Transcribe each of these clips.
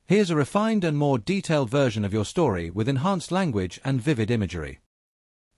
Here's a refined and more detailed version of your story with enhanced language and vivid imagery.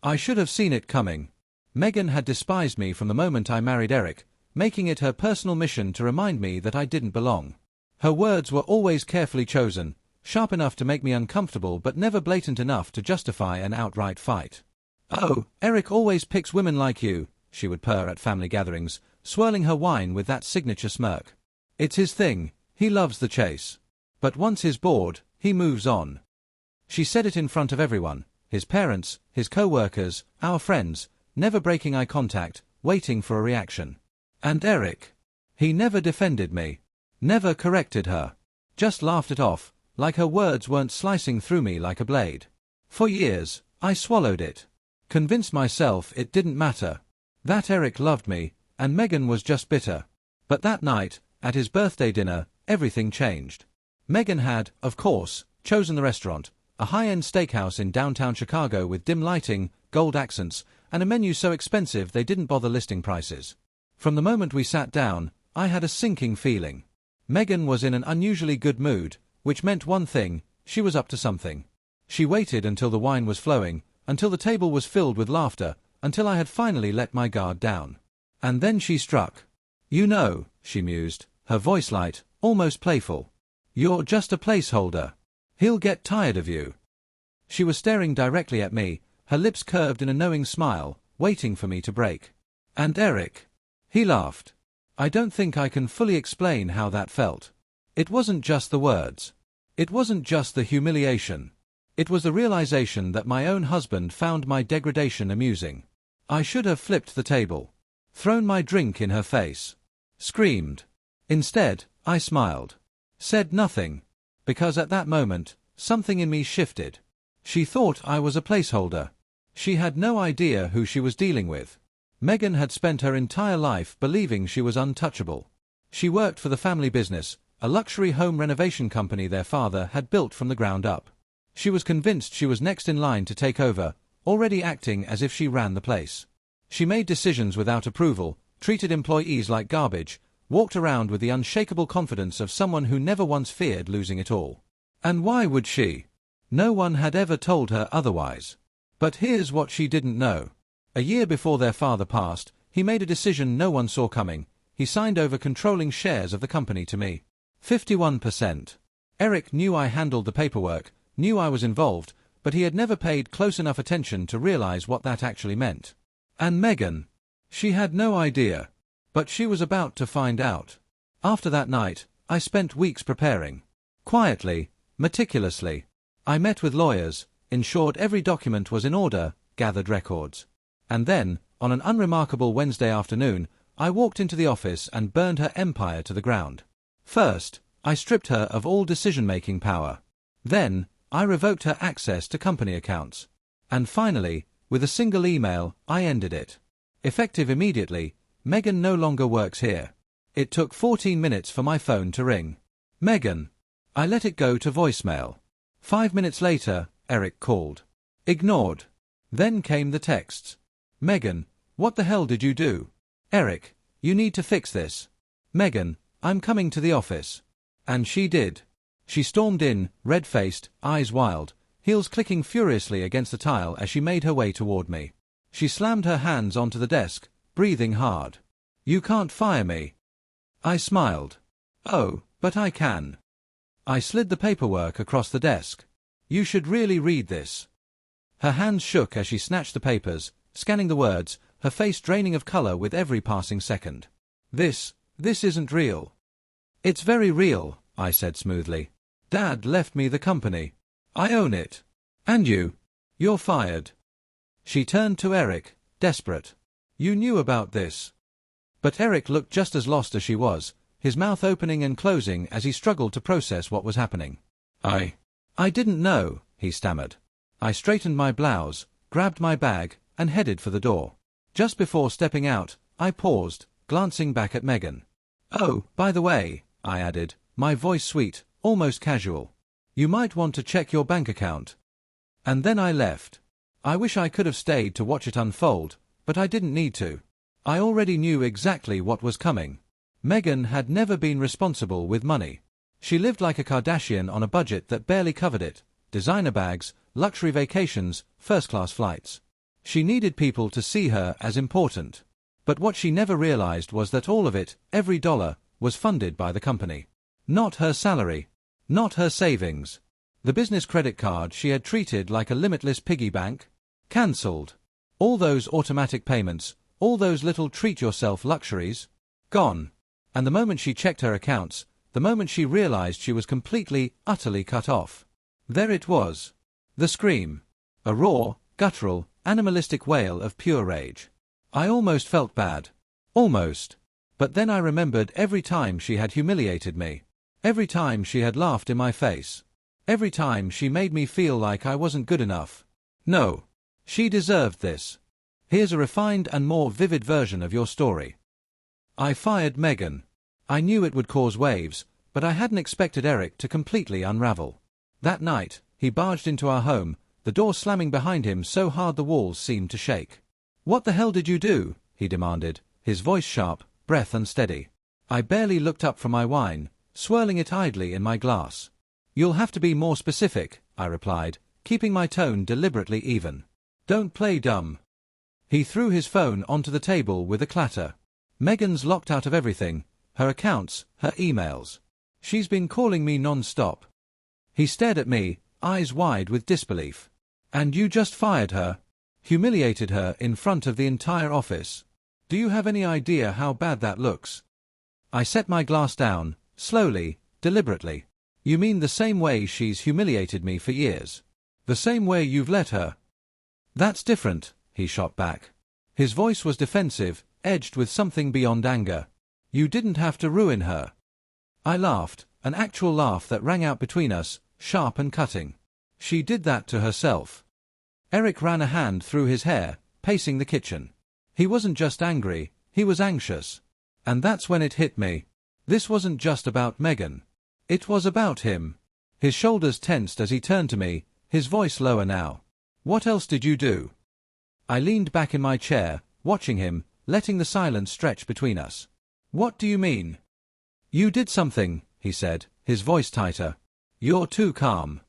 I should have seen it coming. Megan had despised me from the moment I married Eric, making it her personal mission to remind me that I didn't belong. Her words were always carefully chosen, sharp enough to make me uncomfortable but never blatant enough to justify an outright fight. "Oh, Eric always picks women like you," she would purr at family gatherings, swirling her wine with that signature smirk. "It's his thing, he loves the chase. But once he's bored, he moves on." She said it in front of everyone, his parents, his co-workers, our friends, never breaking eye contact, waiting for a reaction. And Eric? He never defended me. Never corrected her. Just laughed it off, like her words weren't slicing through me like a blade. For years, I swallowed it. Convinced myself it didn't matter. That Eric loved me, and Megan was just bitter. But that night, at his birthday dinner, everything changed. Megan had, of course, chosen the restaurant, a high-end steakhouse in downtown Chicago with dim lighting, gold accents, and a menu so expensive they didn't bother listing prices. From the moment we sat down, I had a sinking feeling. Megan was in an unusually good mood, which meant one thing: she was up to something. She waited until the wine was flowing, until the table was filled with laughter, until I had finally let my guard down. And then she struck. "You know," she mused, her voice light, almost playful. "You're just a placeholder. He'll get tired of you." She was staring directly at me, her lips curved in a knowing smile, waiting for me to break. "And Eric?" He laughed. I don't think I can fully explain how that felt. It wasn't just the words. It wasn't just the humiliation. It was the realization that my own husband found my degradation amusing. I should have flipped the table. Thrown my drink in her face. Screamed. Instead, I smiled. Said nothing. Because at that moment, something in me shifted. She thought I was a placeholder. She had no idea who she was dealing with. Megan had spent her entire life believing she was untouchable. She worked for the family business, a luxury home renovation company their father had built from the ground up. She was convinced she was next in line to take over, already acting as if she ran the place. She made decisions without approval, treated employees like garbage, walked around with the unshakable confidence of someone who never once feared losing it all. And why would she? No one had ever told her otherwise. But here's what she didn't know. A year before their father passed, he made a decision no one saw coming. He signed over controlling shares of the company to me. 51%. Eric knew I handled the paperwork, knew I was involved, but he had never paid close enough attention to realize what that actually meant. And Megan? She had no idea. But she was about to find out. After that night, I spent weeks preparing. Quietly, meticulously. I met with lawyers, ensured every document was in order, gathered records. And then, on an unremarkable Wednesday afternoon, I walked into the office and burned her empire to the ground. First, I stripped her of all decision-making power. Then, I revoked her access to company accounts. And finally, with a single email, I ended it. Effective immediately, Megan no longer works here. It took 14 minutes for my phone to ring. Megan. I let it go to voicemail. 5 minutes later, Eric called. Ignored. Then came the texts. Megan, what the hell did you do? Eric, you need to fix this. Megan, I'm coming to the office. And she did. She stormed in, red-faced, eyes wild, heels clicking furiously against the tile as she made her way toward me. She slammed her hands onto the desk, breathing hard. You can't fire me. I smiled. Oh, but I can. I slid the paperwork across the desk. You should really read this. Her hands shook as she snatched the papers, scanning the words, her face draining of color with every passing second. This isn't real. It's very real, I said smoothly. Dad left me the company. I own it. And you're fired. She turned to Eric, desperate. You knew about this. But Eric looked just as lost as she was, his mouth opening and closing as he struggled to process what was happening. I didn't know, he stammered. I straightened my blouse, grabbed my bag, and headed for the door. Just before stepping out, I paused, glancing back at Megan. Oh, by the way, I added, my voice sweet, almost casual. You might want to check your bank account. And then I left. I wish I could have stayed to watch it unfold, but I didn't need to. I already knew exactly what was coming. Megan had never been responsible with money. She lived like a Kardashian on a budget that barely covered it: designer bags, luxury vacations, first-class flights. She needed people to see her as important. But what she never realized was that all of it, every dollar, was funded by the company. Not her salary. Not her savings. The business credit card she had treated like a limitless piggy bank? Cancelled. All those automatic payments, all those little treat-yourself luxuries? Gone. And the moment she checked her accounts, the moment she realized she was completely, utterly cut off, there it was. The scream. A raw, guttural, animalistic wail of pure rage. I almost felt bad. Almost. But then I remembered every time she had humiliated me. Every time she had laughed in my face. Every time she made me feel like I wasn't good enough. No. She deserved this. Here's a refined and more vivid version of your story. I fired Megan. I knew it would cause waves, but I hadn't expected Eric to completely unravel. That night, he barged into our home, the door slamming behind him so hard the walls seemed to shake. "What the hell did you do?" he demanded, his voice sharp, breath unsteady. I barely looked up from my wine, swirling it idly in my glass. "You'll have to be more specific," I replied, keeping my tone deliberately even. "Don't play dumb." He threw his phone onto the table with a clatter. "Megan's locked out of everything, her accounts, her emails. She's been calling me non-stop." He stared at me, eyes wide with disbelief. "And you just fired her? Humiliated her in front of the entire office? Do you have any idea how bad that looks?" I set my glass down, slowly, deliberately. "You mean the same way she's humiliated me for years? The same way you've let her?" "That's different," he shot back. His voice was defensive, edged with something beyond anger. "You didn't have to ruin her." I laughed, an actual laugh that rang out between us, sharp and cutting. "She did that to herself." Eric ran a hand through his hair, pacing the kitchen. He wasn't just angry, he was anxious. And that's when it hit me. This wasn't just about Megan. It was about him. His shoulders tensed as he turned to me, his voice lower now. "What else did you do?" I leaned back in my chair, watching him, letting the silence stretch between us. "What do you mean?" "You did something," he said, his voice tighter. "You're too calm."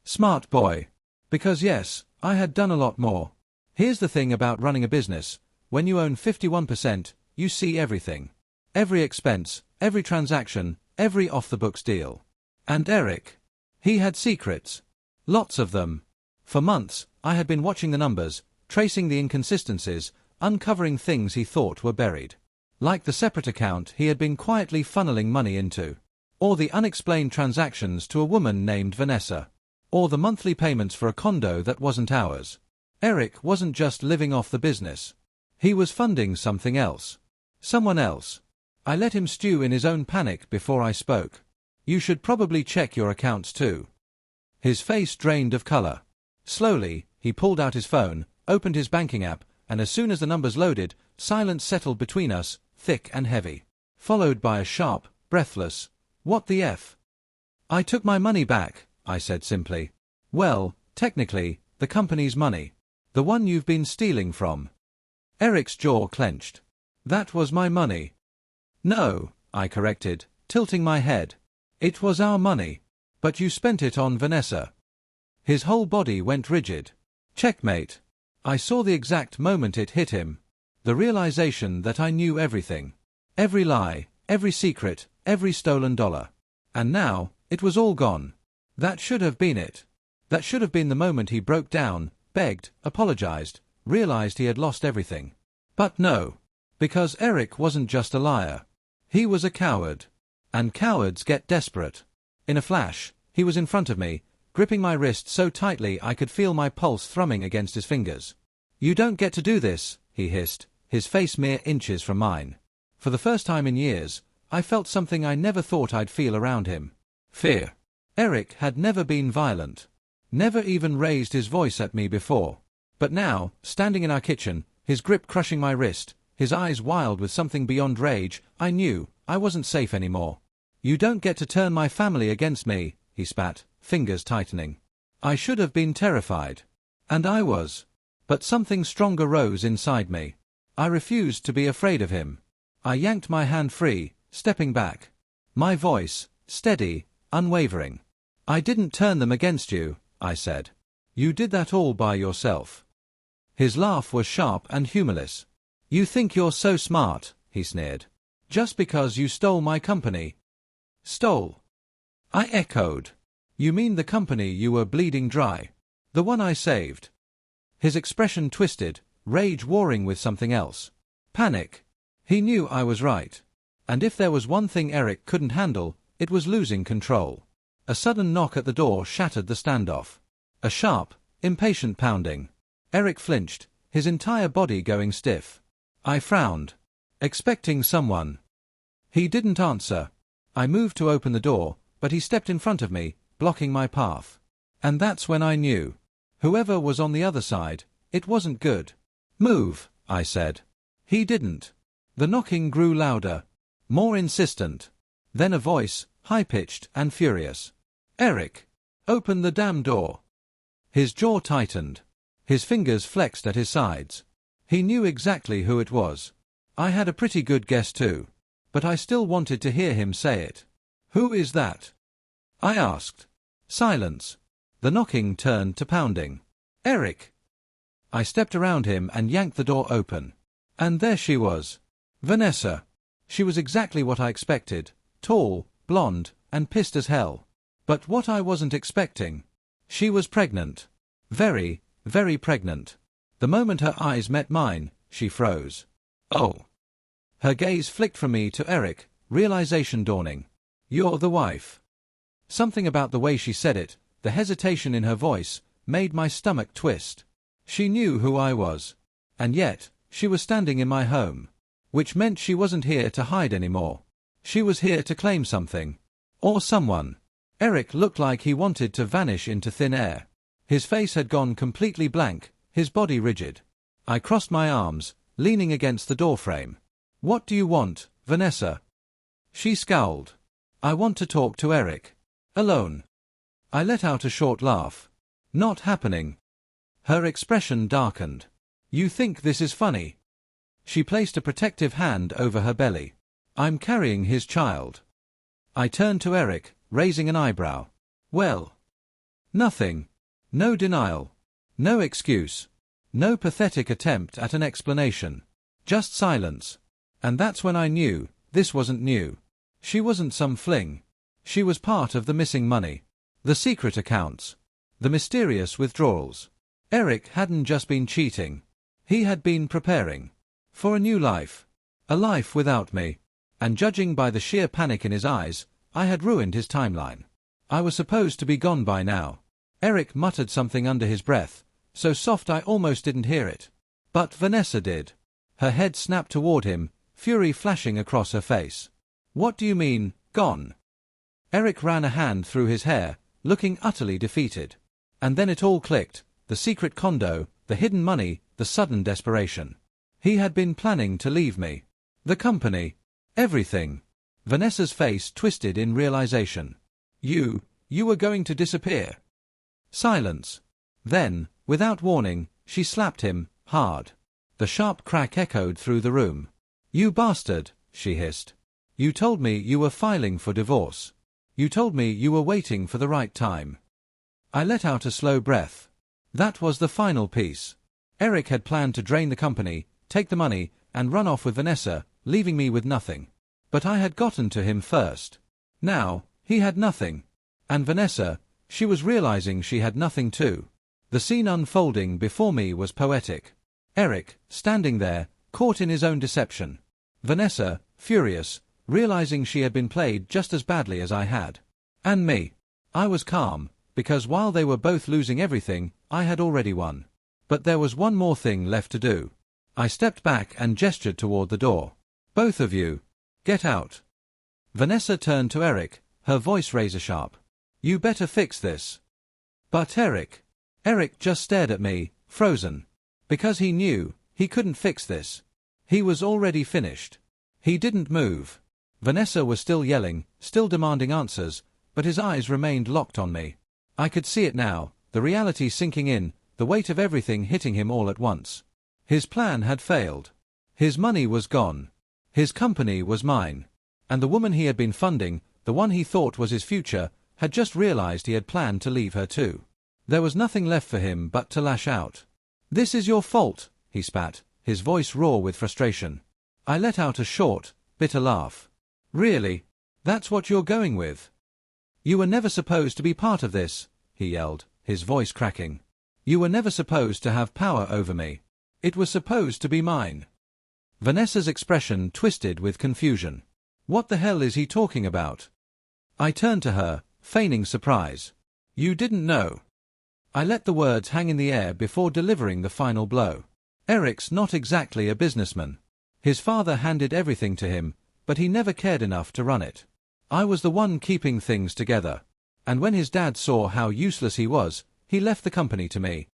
Smart boy. Because yes, I had done a lot more. Here's the thing about running a business. When you own 51%, you see everything. Every expense, every transaction, every off-the-books deal. And Eric. He had secrets. Lots of them. For months, I had been watching the numbers, tracing the inconsistencies, uncovering things he thought were buried. Like the separate account he had been quietly funneling money into. Or the unexplained transactions to a woman named Vanessa. Or the monthly payments for a condo that wasn't ours. Eric wasn't just living off the business. He was funding something else. Someone else. I let him stew in his own panic before I spoke. "You should probably check your accounts too." His face drained of color. Slowly, he pulled out his phone, opened his banking app, and as soon as the numbers loaded, silence settled between us, thick and heavy. Followed by a sharp, breathless, "What the F?" "I took my money back," I said simply. "Well, technically, the company's money. The one you've been stealing from." Eric's jaw clenched. "That was my money." "No," I corrected, tilting my head. "It was our money. But you spent it on Vanessa." His whole body went rigid. Checkmate. I saw the exact moment it hit him. The realization that I knew everything. Every lie, every secret, every stolen dollar. And now, it was all gone. That should have been it. That should have been the moment he broke down, begged, apologized, realized he had lost everything. But no. Because Eric wasn't just a liar. He was a coward. And cowards get desperate. In a flash, he was in front of me, gripping my wrist so tightly I could feel my pulse thrumming against his fingers. "You don't get to do this," he hissed, his face mere inches from mine. For the first time in years, I felt something I never thought I'd feel around him. Fear. Eric had never been violent. Never even raised his voice at me before. But now, standing in our kitchen, his grip crushing my wrist, his eyes wild with something beyond rage, I knew I wasn't safe anymore. "You don't get to turn my family against me," he spat, fingers tightening. I should have been terrified. And I was. But something stronger rose inside me. I refused to be afraid of him. I yanked my hand free, stepping back. My voice, steady, unwavering. I didn't turn them against you, I said. You did that all by yourself. His laugh was sharp and humorless. You think you're so smart, he sneered. Just because you stole my company. Stole? I echoed. You mean the company you were bleeding dry? The one I saved? His expression twisted, rage warring with something else. Panic. He knew I was right. And if there was one thing Eric couldn't handle, it was losing control. A sudden knock at the door shattered the standoff. A sharp, impatient pounding. Eric flinched, his entire body going stiff. I frowned, expecting someone. He didn't answer. I moved to open the door, but he stepped in front of me, blocking my path. And that's when I knew. Whoever was on the other side, it wasn't good. Move, I said. He didn't. The knocking grew louder, more insistent. Then a voice, high-pitched and furious. Eric! Open the damn door! His jaw tightened. His fingers flexed at his sides. He knew exactly who it was. I had a pretty good guess too. But I still wanted to hear him say it. Who is that? I asked. Silence. The knocking turned to pounding. Eric! I stepped around him and yanked the door open. And there she was. Vanessa. She was exactly what I expected. Tall, blonde, and pissed as hell. But what I wasn't expecting. She was pregnant. Very, very pregnant. The moment her eyes met mine, she froze. Oh. Her gaze flicked from me to Eric, realization dawning. You're the wife. Something about the way she said it, the hesitation in her voice, made my stomach twist. She knew who I was. And yet, she was standing in my home. Which meant she wasn't here to hide anymore. She was here to claim something. Or someone. Eric looked like he wanted to vanish into thin air. His face had gone completely blank, his body rigid. I crossed my arms, leaning against the doorframe. What do you want, Vanessa? She scowled. I want to talk to Eric. Alone. I let out a short laugh. Not happening. Her expression darkened. You think this is funny? She placed a protective hand over her belly. I'm carrying his child. I turned to Eric, raising an eyebrow. Well. Nothing. No denial. No excuse. No pathetic attempt at an explanation. Just silence. And that's when I knew, this wasn't new. She wasn't some fling. She was part of the missing money. The secret accounts. The mysterious withdrawals. Eric hadn't just been cheating. He had been preparing. For a new life. A life without me. And judging by the sheer panic in his eyes, I had ruined his timeline. I was supposed to be gone by now. Eric muttered something under his breath, so soft I almost didn't hear it. But Vanessa did. Her head snapped toward him, fury flashing across her face. What do you mean, gone? Eric ran a hand through his hair, looking utterly defeated. And then it all clicked, the secret condo, the hidden money, the sudden desperation. He had been planning to leave me. The company. Everything. Vanessa's face twisted in realization. You were going to disappear. Silence. Then, without warning, she slapped him, hard. The sharp crack echoed through the room. You bastard, she hissed. You told me you were filing for divorce. You told me you were waiting for the right time. I let out a slow breath. That was the final piece. Eric had planned to drain the company, take the money, and run off with Vanessa, leaving me with nothing. But I had gotten to him first. Now, he had nothing. And Vanessa, she was realizing she had nothing too. The scene unfolding before me was poetic. Eric, standing there, caught in his own deception. Vanessa, furious, realizing she had been played just as badly as I had. And me. I was calm, because while they were both losing everything, I had already won. But there was one more thing left to do. I stepped back and gestured toward the door. Both of you. Get out. Vanessa turned to Eric, her voice razor-sharp. You better fix this. But Eric. Eric just stared at me, frozen. Because he knew, he couldn't fix this. He was already finished. He didn't move. Vanessa was still yelling, still demanding answers, but his eyes remained locked on me. I could see it now, the reality sinking in, the weight of everything hitting him all at once. His plan had failed. His money was gone. His company was mine. And the woman he had been funding the one he thought was his future, had just realized he had planned to leave her too. There was nothing left for him but to lash out. "This is your fault," he spat, his voice raw with frustration. I let out a short, bitter laugh. "Really? That's what you're going with? You were never supposed to be part of this," he yelled, his voice cracking. "You were never supposed to have power over me. It was supposed to be mine." Vanessa's expression twisted with confusion. What the hell is he talking about? I turned to her, feigning surprise. "You didn't know?" I let the words hang in the air before delivering the final blow. "Eric's not exactly a businessman. His father handed everything to him, but he never cared enough to run it. I was the one keeping things together. And when his dad saw how useless he was, he left the company to me."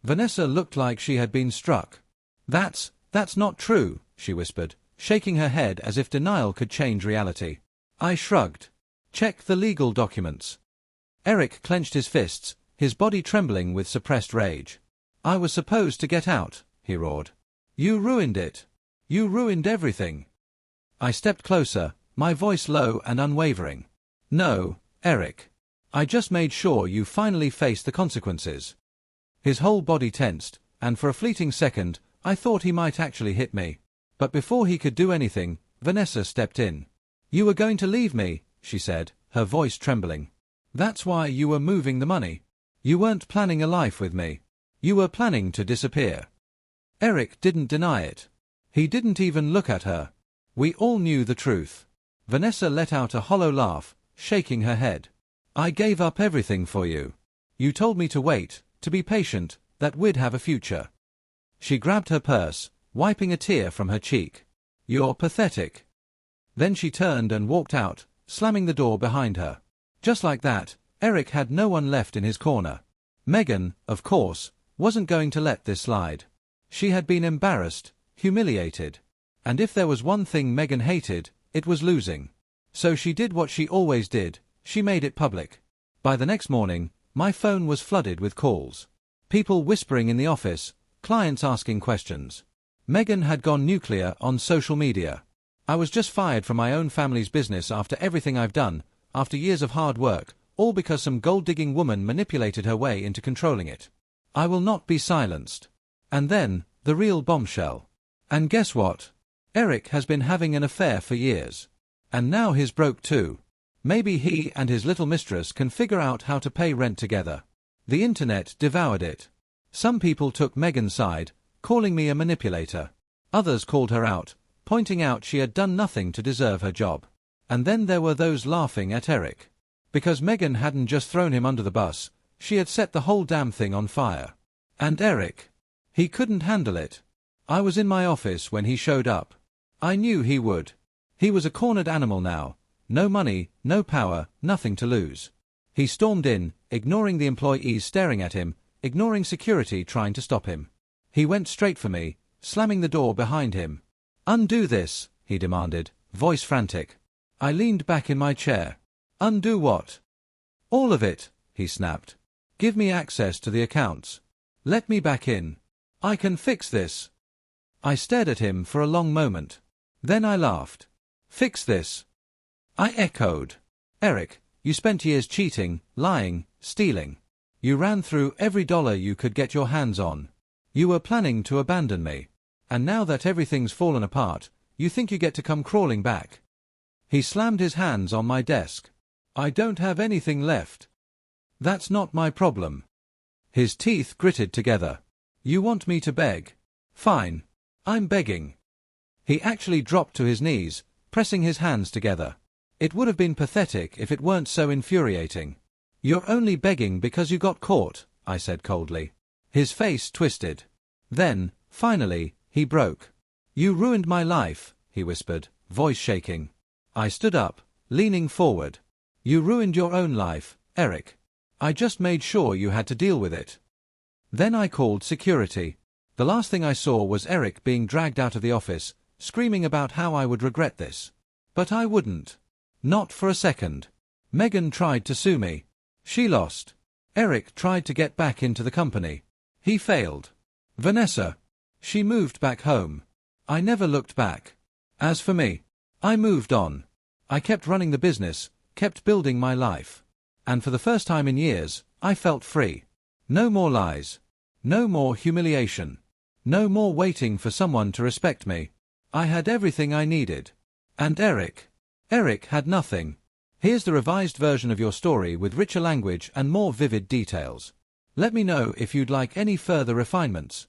Vanessa looked like she had been struck. That's not true," she whispered, shaking her head as if denial could change reality. I shrugged. "Check the legal documents." Eric clenched his fists, his body trembling with suppressed rage. "I was supposed to get out," he roared. "You ruined it. You ruined everything." I stepped closer, my voice low and unwavering. "No, Eric. I just made sure you finally faced the consequences." His whole body tensed, and for a fleeting second, I thought he might actually hit me. But before he could do anything, Vanessa stepped in. "You were going to leave me," she said, her voice trembling. "That's why you were moving the money. You weren't planning a life with me. You were planning to disappear." Eric didn't deny it. He didn't even look at her. We all knew the truth. Vanessa let out a hollow laugh, shaking her head. "I gave up everything for you. You told me to wait, to be patient, that we'd have a future." She grabbed her purse, wiping a tear from her cheek. "You're pathetic." Then she turned and walked out, slamming the door behind her. Just like that, Eric had no one left in his corner. Megan, of course, wasn't going to let this slide. She had been embarrassed, humiliated. And if there was one thing Megan hated, it was losing. So she did what she always did, she made it public. By the next morning, my phone was flooded with calls. People whispering in the office, clients asking questions. Megan had gone nuclear on social media. I was just fired from my own family's business after everything I've done, after years of hard work, all because some gold-digging woman manipulated her way into controlling it. I will not be silenced. And then, the real bombshell. And guess what? Eric has been having an affair for years. And now he's broke too. Maybe he and his little mistress can figure out how to pay rent together. The internet devoured it. Some people took Megan's side, calling me a manipulator. Others called her out, pointing out she had done nothing to deserve her job. And then there were those laughing at Eric. Because Megan hadn't just thrown him under the bus, she had set the whole damn thing on fire. And Eric, he couldn't handle it. I was in my office when he showed up. I knew he would. He was a cornered animal now. No money, no power, nothing to lose. He stormed in, ignoring the employees staring at him, ignoring security trying to stop him. He went straight for me, slamming the door behind him. "Undo this," he demanded, voice frantic. I leaned back in my chair. "Undo what?" "All of it," he snapped. "Give me access to the accounts. Let me back in. I can fix this." I stared at him for a long moment. Then I laughed. "Fix this?" I echoed. "Eric, you spent years cheating, lying, stealing. You ran through every dollar you could get your hands on. You were planning to abandon me. And now that everything's fallen apart, you think you get to come crawling back." He slammed his hands on my desk. "I don't have anything left." "That's not my problem." His teeth gritted together. "You want me to beg? Fine. I'm begging." He actually dropped to his knees, pressing his hands together. It would have been pathetic if it weren't so infuriating. "You're only begging because you got caught," I said coldly. His face twisted. Then, finally, he broke. "You ruined my life," he whispered, voice shaking. I stood up, leaning forward. "You ruined your own life, Eric. I just made sure you had to deal with it." Then I called security. The last thing I saw was Eric being dragged out of the office, screaming about how I would regret this. But I wouldn't. Not for a second. Megan tried to sue me. She lost. Eric tried to get back into the company. He failed. Vanessa. She moved back home. I never looked back. As for me, I moved on. I kept running the business, kept building my life. And for the first time in years, I felt free. No more lies. No more humiliation. No more waiting for someone to respect me. I had everything I needed. And Eric had nothing. Here's the revised version of your story with richer language and more vivid details. Let me know if you'd like any further refinements.